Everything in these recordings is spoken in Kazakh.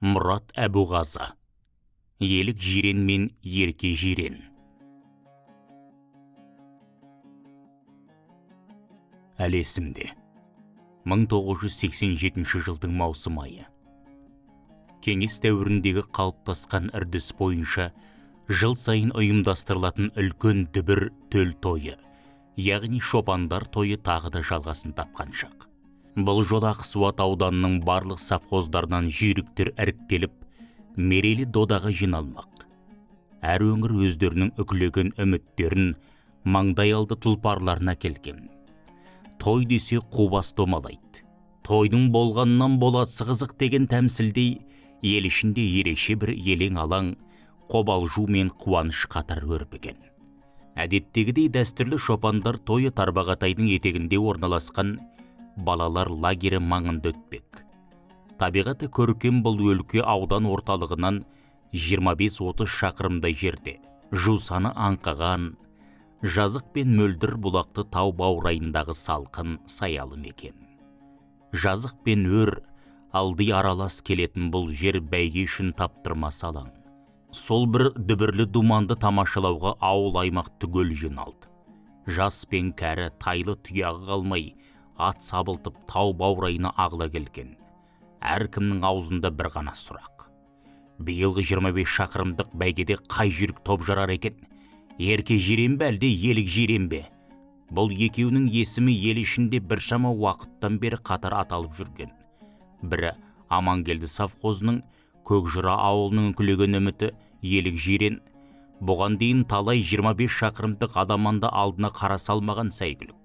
Мұрат Әбуғазы. Елік жирен мен ерке жирен. Әлі есімде. 1987 жылдың маусым айы. Кеңес дәуіріндегі қалыптасқан үрдіс бойынша жыл сайын ұйымдастырылатын үлкен дүбір төл тойы, яғни шопандар тойы тағы да жалғасын тапқан шақ. Бұл жода Ақсуат ауданының барлық совхоздарынан жүйріктер іріктеліп, мерейлі додаға жиналмақ. Әр өңір өздерінің үкілеген үміттерін маңдай алды тұлпарларына келген. Той десе қубас домалайды. Тойдың болғаннан болатсы қызық деген тәмсілдей, ел ішінде ерекше бір елең алаң, қобалжу мен қуаныш қатар өрбіген. Әдеттегідей дәстүрлі шопандар тойы Тарбағатайдың етегінде орналасқан балалар лагері маңында өтпек. Табиғаты көркем бұл өлке аудан орталығынан 25-30 шақырымдай жерде. Жусаны аңқыған, жазық пен мөлдір бұлақты тау баурайындағы салқын саялы мекен. Жазық пен өр алды аралас келетін бұл жер бәйге үшін таптырмас алаң. Сол бір дүбірлі думанды тамашалауға ауыл аймақ түгел жиналды. Жас пен кәрі тайлы тұяғы қалмай, ат сабылтып тау баурайына ағыла келген. Әркімнің аузында бір ғана сұрақ. Биылғы 25 шақырымдық бәйгеде қай жүйрік топ жарар екен? Ерке жирен бе әлде елік жирен бе? Бұл екеуінің есімі ел ішінде біршама уақыттан бері қатар аталып жүрген. Бірі Амангелді совхозының, Көкжыра ауылының үкілеген үміті елік жирен. Бұған дейін талай 25 шақырымдық адаманды алдына қара салмаған сәйгүлік.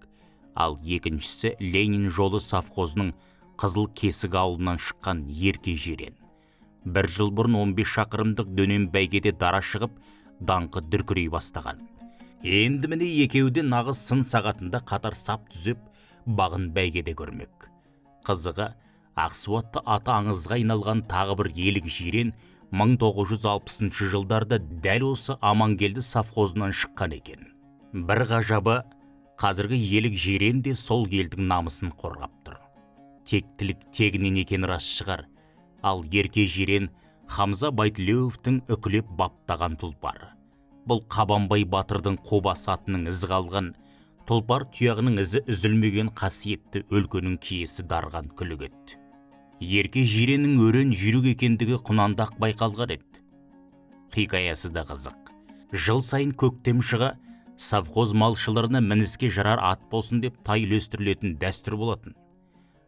Ал екіншісі Ленин жолы совхозының Қызыл Кесік ауылынан шыққан ерке жирен. Бір жыл бұрын 15 шақырымдық дөмен бәйгеде дара шығып, даңқы дүркірей бастаған. Енді міне екеуде нағыз сын сағатында қатар сап түзеп, бағын бәйгеде көрмек. Қызығы, Ақсуатты аты аңызға айналған тағы бір елік жирен 1960 жылдарда дәл осы Амангелді совхозынан шыққан екен. Бір ғажабы, қазіргі елік жирен де сол елдің намысын қорғап тұр. Тектілік тегінен екен рас шығар. Ал ерке жирен Хамза Байтілеуовтің үкілеп баптаған тұлпары. Бұл Қабанбай батырдың қобасы атының ізі қалған, тұлпар тұяғының ізі үзілмеген қасиетті өлкенің киесі дарған күлігет. Ерке жиреннің өрен жүйрік екендігі құнандақ байқалған еді. Хикаясы да қызық. Жыл сайын көктем шыға совхоз малшыларына мініске жарар ат болсын деп тай үлестірілетін дәстүр болатын.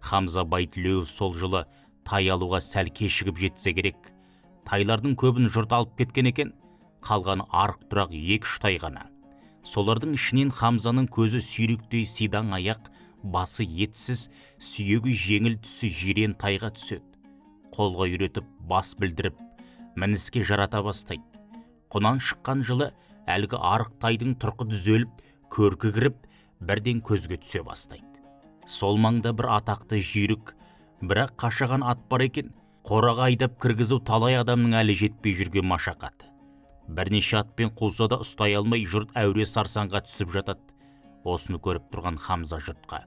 Хамза Байтілеуов сол жылы тай алуға сәл кешігіп жетсе керек. Тайлардың көбін жұрт алып кеткен екен, қалған арық тұрақ 2-3 тай ғана. Солардың ішінен Хамзаның көзі сүйріктей сидаң аяқ, басы етсіз, сүйегі жеңіл түсі жирен тайға түседі. Қолға үйретіп, бас білдіріп, мініске жарата бастайды. Құнан шыққан жылы әлгі арық тайдың тұрқы түзеліп, көркі кіріп, бірден көзге түсе бастайды. Сол маңда бір атақты жүйрік, бірақ қашаған ат бар екен, қораға айдап кіргізу талай адамның әлі жетпей жүрген машақаты. Бірнеше атпен қуса да ұстай алмай жұрт әуре сарсаңға түсіп жатады. Осыны көріп тұрған Хамза жұртқа: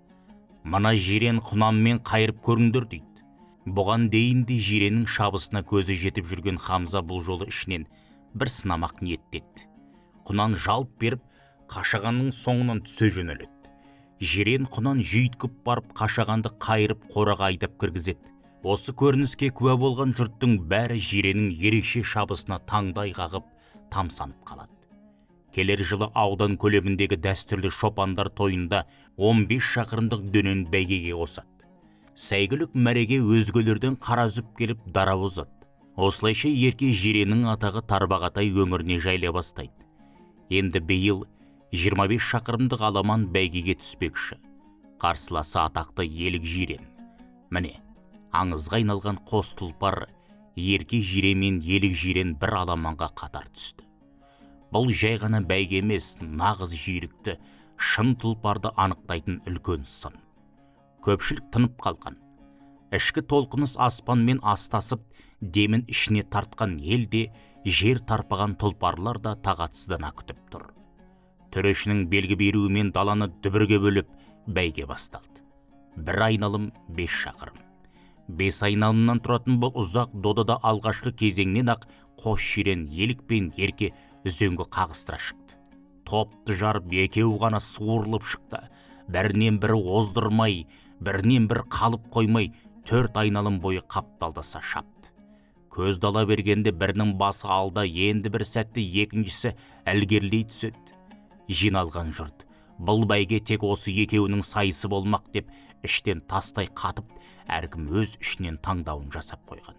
«Мына жирен құнанмен қайырып көріңдер» дейді. Бұған дейін де жиреннің шабысына көзі жетіп жүрген Хамза бұл жолы ішінен бір сынамақ ниеттеді. Құнан жалп беріп, қашағанның соңынан түсе жөнеледі. Жирен құнан жүйткіп барып, қашағанды қайырып қораға айдап кіргізеді. Осы көрініске куә болған жұрттың бәрі жиреннің ерекше шабысына таңдай қағып, тамсанып қалады. Келер жылы аудан көлеміндегі дәстүрлі шопандар тойында 15 шақырымдық дөмен бәйгеге қосады. Сәйгүлік мәреге өзгелерден қара үзіп келіп дара озады. Осылайша ерке жиреннің атағы Тарбағатай өңіріне жайыла бастайды. Енді биыл 25 шақырымдық аламан бәйгеге түспекші. Қарсыласы атақты елік жирен. Міне, аңызға айналған қос тұлпар ерке жирен мен елік жирен бір аламанға қатар түсті. Бұл жай ғана бәйге емес, нағыз жүйрікті, шын тұлпарды анықтайтын үлкен сын. Көпшілік тынып қалған. Ішкі толқыныс аспанмен астасып, демін ішіне тартқан елде жер тарпаған тұлпарлар да тағатсыздана күтіп тұр. Төрешінің белгі беруімен даланы дүбірге бөліп бәйге басталды. Бір айналым 5 шақырым. 5 айналымнан тұратын бұл ұзақ додада алғашқы кезеңнен ақ қос жирен елік пен ерке үзеңгі қағыстыра шықты. Топты жарып екеу ғана суырылып шықты. Бірінен бірі оздырмай, бірінен бірі қалып қоймай 4 айналым бойы қапталдаса шапты. Көзді ала бергенде бірінің басы алда, енді бір сәтте екіншісі ілгерілей түседі. Жиналған жұрт бұл бәйге тек осы екеуінің сайысы болмақ деп іштен тастай қатып, әркім өз ішінен таңдауын жасап қойған.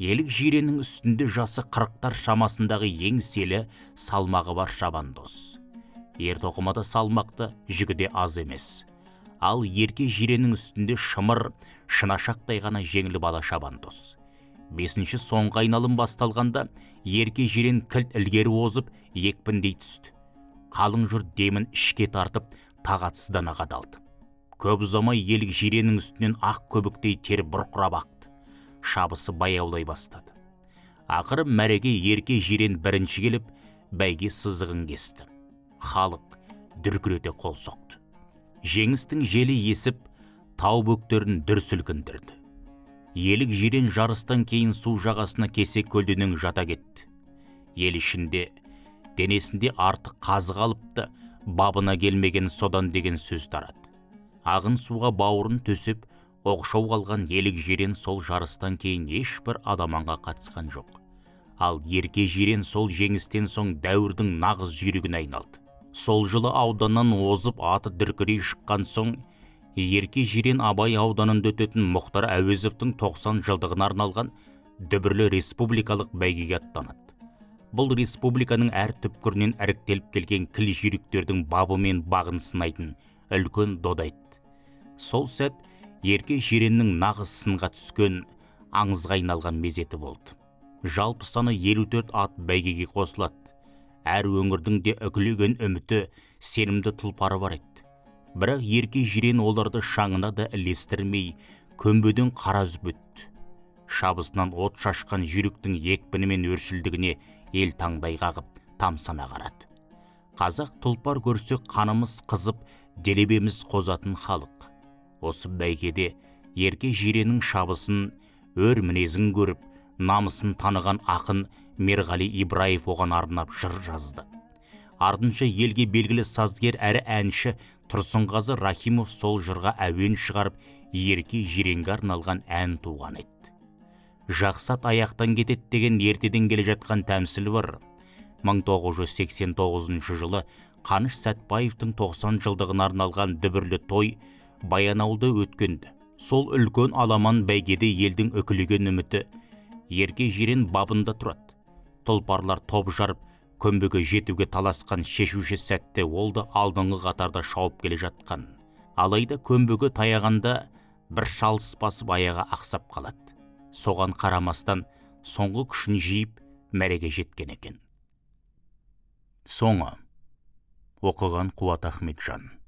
Елік жиреннің үстінде жасы 40-тар шамасындағы еңселі, салмағы бар шабандоз. Ертоқымада салмақты, жүгі де аз емес. Ал ерке жиреннің үстінде шымыр, шынашақтай ғана жеңіл бала шабандоз. 5-ші соңғы айналым басталғанда ерке жирен кілт ілгері озып екпіндей түсті. Қалың жұрт демін ішке тартып, тағатсыздана қадалды. Көп ұзамай елік жиреннің үстінен ақ көбіктей тер бұрқырап ақты. Шабысы баяулай бастады. Ақыры мәреге ерке жирен бірінші келіп, бәйге сызығын кесті. Халық дүркірете қол соқты. Жеңістің желі есіп, тау бөктерін дүр сілкіндірді. Елік жирен жарыстан кейін су жағасына кесек көлденең жата кетті. Ел ішінде, денесінде артық қазы қалыпты, бабына келмеген содан деген сөз тарады. Ағын суға бауырын төсеп, оқшау қалған елік жирен сол жарыстан кейін ешбір адаманға қатысқан жоқ. Ал ерке жирен сол жеңістен соң дәуірдің нағыз жүйрігіне айналды. Сол жылы ауданнан озып аты дүркірей шыққан соң, ерке жирен Абай ауданында өтетін Мұхтар Әуезовтің 90 жылдығына арналған дүбірлі республикалық бәйгеге аттанады. Бұл республиканың әр түпкірінен іріктеліп келген кіл жүйріктердің бабы мен бағын сынайтын үлкен дода еді. Сол сәт ерке жиреннің нағыз сынға түскен, аңызға айналған мезеті болды. Жалпы саны 54 ат бәйгеге қосылады. Әр өңірдің де үкілеген үміті, сенімді тұлпары бар еді. Бірақ ерке жирен оларды шаңына да ілестірмей, көмбеден қара үзіп өтті. Шабысынан от шашқан жүйріктің екпіні мен өршілдігіне ел таңдай қағып, тамсана қарады. Қазақ тұлпар көрсек қанымыз қызып, делебеміз қозатын халық. Осы бәйгеде ерке жиреннің шабысын, өр мінезін көріп, намысын таныған ақын Мерғали Ибраев оған арнап жыр жазды. Ардынша елге белгілі сазгер әрі әнші Тұрсынғазы Рахимов сол жырға әуен шығарып, ерке жиренге арналған ән туған еді. Жақсат аяқтан кетеді деген ертеден келе жатқан тәмсіл бар. 1989 жылы Қаныш Сәтбаевтың 90 жылдығына арналған дүбірлі той Баянауылда өткенді. Сол үлкен аламан бәйгеде елдің үкілеген үміті ерке жирен бабында тұрады. Тұлпарлар топ жарып, көмбеге жетуге таласқан шешуші сәтте ол да алдыңғы қатарда шауып келе жатқан. Алайда көмбеге таяғанда бір шалыс басып аяға ақсап қалады. Соған қарамастан соңғы күшін жиып мәреге жеткен екен. Соңы. Оқыған Қуат Ахметжан.